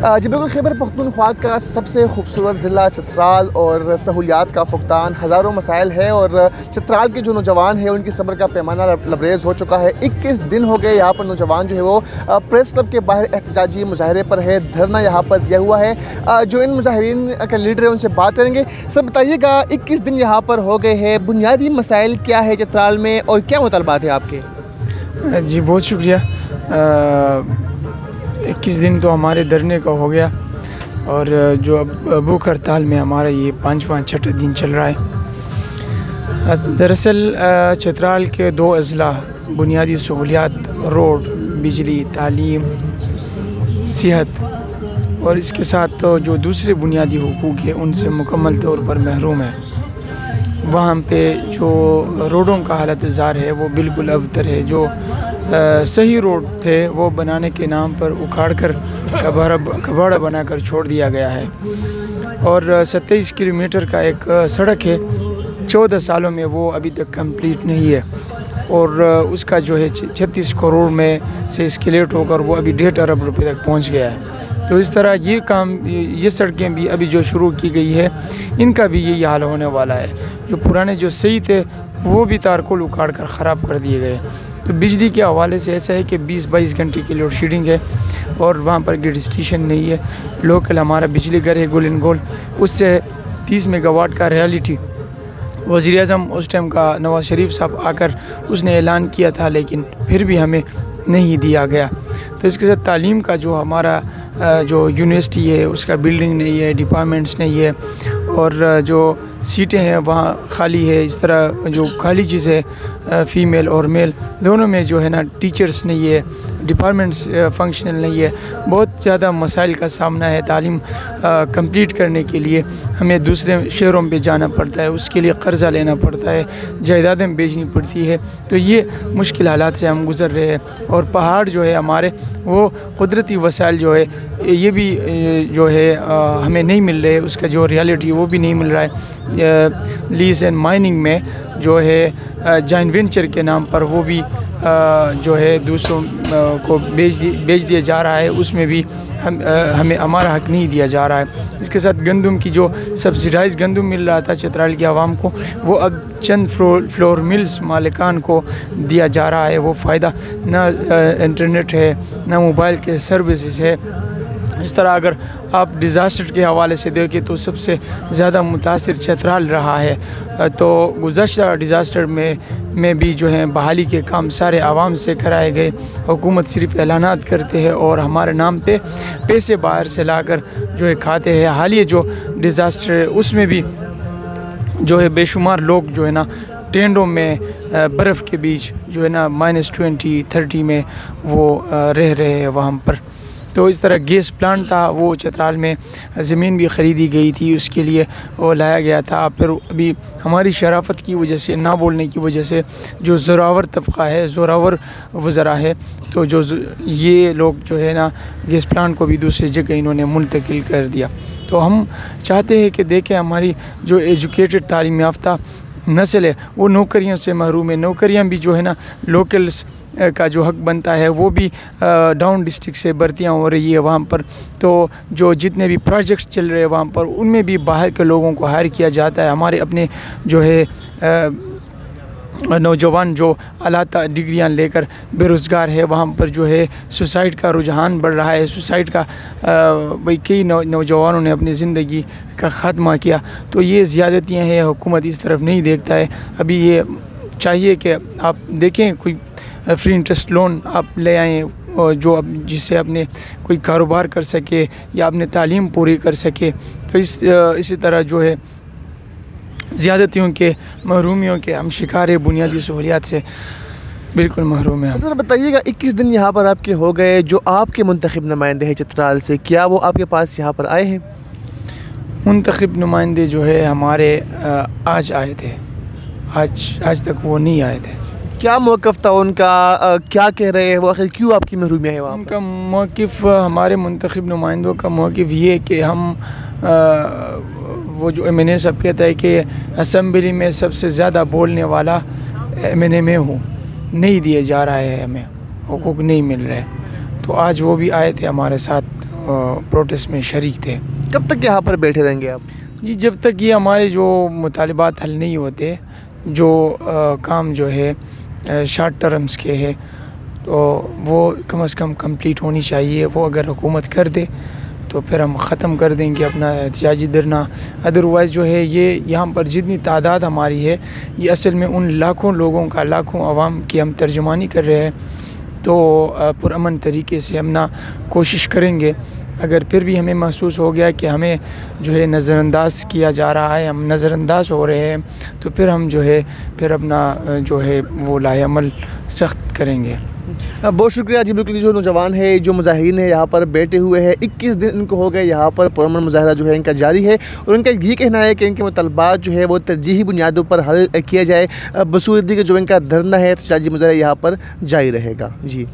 جی بالکل، خیبر پختونخوا کا سب سے خوبصورت ضلع چترال اور سہولیات کا فقدان، ہزاروں مسائل ہے اور چترال کے جو نوجوان ہیں ان کی صبر کا پیمانہ لبریز ہو چکا ہے۔ 21 دن ہو گئے یہاں پر نوجوان جو ہے وہ پریس کلب کے باہر احتجاجی مظاہرے پر ہے، دھرنا یہاں پر دیا ہوا ہے۔ جو ان مظاہرین کا لیڈر ہے ان سے بات کریں گے۔ سر بتائیے گا، 21 دن یہاں پر ہو گئے ہیں، بنیادی مسائل کیا ہے چترال میں اور کیا مطالبات ہیں آپ کے؟ جی بہت شکریہ۔ 21 دن تو ہمارے دھرنے کا ہو گیا اور جو اب بھوک ہڑتال میں ہمارا یہ 5واں-6واں دن چل رہا ہے۔ دراصل چترال کے 2 اضلاع بنیادی سہولیات، روڈ، بجلی، تعلیم، صحت اور اس کے ساتھ تو جو دوسرے بنیادی حقوق ہیں ان سے مکمل طور پر محروم ہے۔ وہاں پہ جو روڈوں کا حالت زار ہے وہ بالکل ابتر ہے۔ جو صحیح روڈ تھے وہ بنانے کے نام پر اکھاڑ کر کباڑہ بنا کر چھوڑ دیا گیا ہے، اور 27 کلومیٹر کا ایک سڑک ہے، 14 سالوں میں وہ ابھی تک کمپلیٹ نہیں ہے، اور اس کا جو ہے 36 کروڑ میں سے اسکیلیٹ ہو کر وہ ابھی 1.5 ارب روپے تک پہنچ گیا ہے۔ تو اس طرح یہ سڑکیں بھی ابھی جو شروع کی گئی ہے ان کا بھی یہی حال ہونے والا ہے۔ جو پرانے جو صحیح تھے وہ بھی تارکول اکھاڑ کر خراب کر دیے گئے۔ تو بجلی کے حوالے سے ایسا ہے کہ 20-22 گھنٹے کی لوڈ شیڈنگ ہے، اور وہاں پر گریڈ اسٹیشن نہیں ہے۔ لوکل ہمارا بجلی گھر ہے گول ان گول، اس سے 30 میگا واٹ کا ریالٹی وزیر اعظم اس ٹائم کا نواز شریف صاحب آ کر اس نے اعلان کیا تھا، لیکن پھر بھی ہمیں نہیں دیا گیا۔ تو اس کے ساتھ تعلیم کا جو ہمارا جو یونیورسٹی ہے اس کا بلڈنگ نہیں ہے، ڈپارٹمنٹس نہیں ہے، اور جو سیٹیں ہیں وہاں خالی ہے۔ اس طرح جو کالجز ہے فیمیل اور میل دونوں میں جو ہے نا ٹیچرز نہیں ہے، ڈپارٹمنٹس فنکشنل نہیں ہے۔ بہت زیادہ مسائل کا سامنا ہے۔ تعلیم کمپلیٹ کرنے کے لیے ہمیں دوسرے شہروں پہ جانا پڑتا ہے، اس کے لیے قرضہ لینا پڑتا ہے، جائیدادیں بیچنی پڑتی ہے۔ تو یہ مشکل حالات سے ہم گزر رہے ہیں، اور پہاڑ جو ہے ہمارے وہ قدرتی وسائل جو ہے یہ بھی جو ہے ہمیں نہیں مل رہے، اس کا جو ریالٹی وہ بھی نہیں مل رہا ہے۔ لیز اینڈ مائننگ میں جو ہے جائنٹ وینچر کے نام پر وہ بھی جو ہے دوسروں کو بیچ دیا جا رہا ہے، اس میں بھی ہمیں ہمارا حق نہیں دیا جا رہا ہے۔ اس کے ساتھ گندم کی جو سبسیڈائز گندم مل رہا تھا چترال کی عوام کو، وہ اب چند فلور ملز مالکان کو دیا جا رہا ہے۔ وہ فائدہ نہ انٹرنیٹ ہے، نہ موبائل کے سروسز ہے۔ اس طرح اگر آپ ڈیزاسٹر کے حوالے سے دیکھیں تو سب سے زیادہ متاثر چترال رہا ہے۔ تو گزشتہ ڈیزاسٹر میں بھی جو ہے بحالی کے کام سارے عوام سے کرائے گئے۔ حکومت صرف اعلانات کرتے ہیں اور ہمارے نام پہ پیسے باہر سے لا کر جو ہے کھاتے ہیں۔ حالیہ جو ڈیزاسٹر ہے اس میں بھی جو ہے بے شمار لوگ جو ہے نا ٹینڈوں میں برف کے بیچ جو ہے نا -20-30 میں وہ رہ رہے ہیں وہاں پر۔ تو اس طرح گیس پلانٹ تھا، وہ چترال میں زمین بھی خریدی گئی تھی، اس کے لیے وہ لایا گیا تھا۔ پھر ابھی ہماری شرافت کی وجہ سے، نہ بولنے کی وجہ سے، جو زوراور طبقہ ہے، زوراور وزراء ہے، تو جو یہ لوگ جو ہے نا گیس پلانٹ کو بھی دوسری جگہ انہوں نے منتقل کر دیا۔ تو ہم چاہتے ہیں کہ دیکھیں ہماری جو ایجوکیٹڈ تعلیم یافتہ نسل ہے وہ نوکریوں سے محروم ہے۔ نوکریاں بھی جو ہے نا لوکلس کا جو حق بنتا ہے وہ بھی ڈاؤن ڈسٹرکٹ سے بھرتیاں ہو رہی ہے وہاں پر۔ تو جو جتنے بھی پروجیکٹس چل رہے ہیں وہاں پر ان میں بھی باہر کے لوگوں کو ہائر کیا جاتا ہے۔ ہمارے اپنے جو ہے نوجوان جو اعلیٰ ڈگریاں لے کر بے روزگار ہے، وہاں پر جو ہے سوسائڈ کا رجحان بڑھ رہا ہے۔ سوسائڈ کا کئی نوجوانوں نے اپنی زندگی کا خاتمہ کیا۔ تو یہ زیادتیاں ہیں، حکومت اس طرف نہیں دیکھتا ہے۔ ابھی یہ چاہیے کہ آپ دیکھیں کوئی فری انٹرسٹ لون آپ لے آئیں، جو جس سے اپنے کوئی کاروبار کر سکے یا اپنے تعلیم پوری کر سکے۔ تو اسی طرح جو ہے زیادتیوں کے، محرومیوں کے ہم شکار ہیں، بنیادی سہولیات سے بالکل محروم ہیں۔ ذرا بتائیے گا، 21 دن یہاں پر آپ کے ہو گئے، جو آپ کے منتخب نمائندے ہیں چترال سے، کیا وہ آپ کے پاس یہاں پر آئے ہیں؟ منتخب نمائندے جو ہے ہمارے آج آئے تھے، آج تک وہ نہیں آئے تھے۔ کیا موقف تھا ان کا؟ کیا کہہ رہے ہیں وہ؟ آخر کیوں آپ کی محرومیاں ہیں وہاں؟ ان کا موقف، ہمارے منتخب نمائندوں کا موقف یہ کہ ہم وہ جو ایم این اے صاحب کہتا ہے کہ اسمبلی میں سب سے زیادہ بولنے والا ایم این اے میں ہوں، نہیں دیے جا رہا ہے، ہمیں حقوق نہیں مل رہے۔ تو آج وہ بھی آئے تھے ہمارے ساتھ، پروٹیسٹ میں شریک تھے۔ کب تک یہاں پر بیٹھے رہیں گے آپ؟ جی جب تک یہ ہمارے جو مطالبات حل نہیں ہوتے، جو کام جو ہے شارٹ ٹرمز کے ہے تو وہ کم از کم کمپلیٹ ہونی چاہیے، وہ اگر حکومت کر دے تو پھر ہم ختم کر دیں گے اپنا احتجاجی دھرنا۔ ادروائز جو ہے یہ یہاں پر جتنی تعداد ہماری ہے یہ اصل میں ان لاکھوں لوگوں کا، لاکھوں عوام کی ہم ترجمانی کر رہے ہیں، تو پرامن طریقے سے ہم نہ کوشش کریں گے۔ اگر پھر بھی ہمیں محسوس ہو گیا کہ ہمیں جو ہے نظر انداز کیا جا رہا ہے، ہم نظر انداز ہو رہے ہیں، تو پھر ہم جو ہے پھر اپنا جو ہے وہ لائحہ عمل سخت کریں گے۔ بہت شکریہ جی۔ بالکل جو نوجوان ہے، جو مظاہرین ہیں یہاں پر بیٹھے ہوئے ہیں، 21 دن ان کو ہو گئے یہاں پر پرامن مظاہرہ جو ہے ان کا جاری ہے، اور ان کا یہ کہنا ہے کہ ان کے مطالبات جو ہے وہ ترجیحی بنیادوں پر حل کیا جائے۔ بصورت کہ جو ان کا دھرنا ہے، احتجاجی مظاہرہ یہاں پر جاری رہے گا۔ جی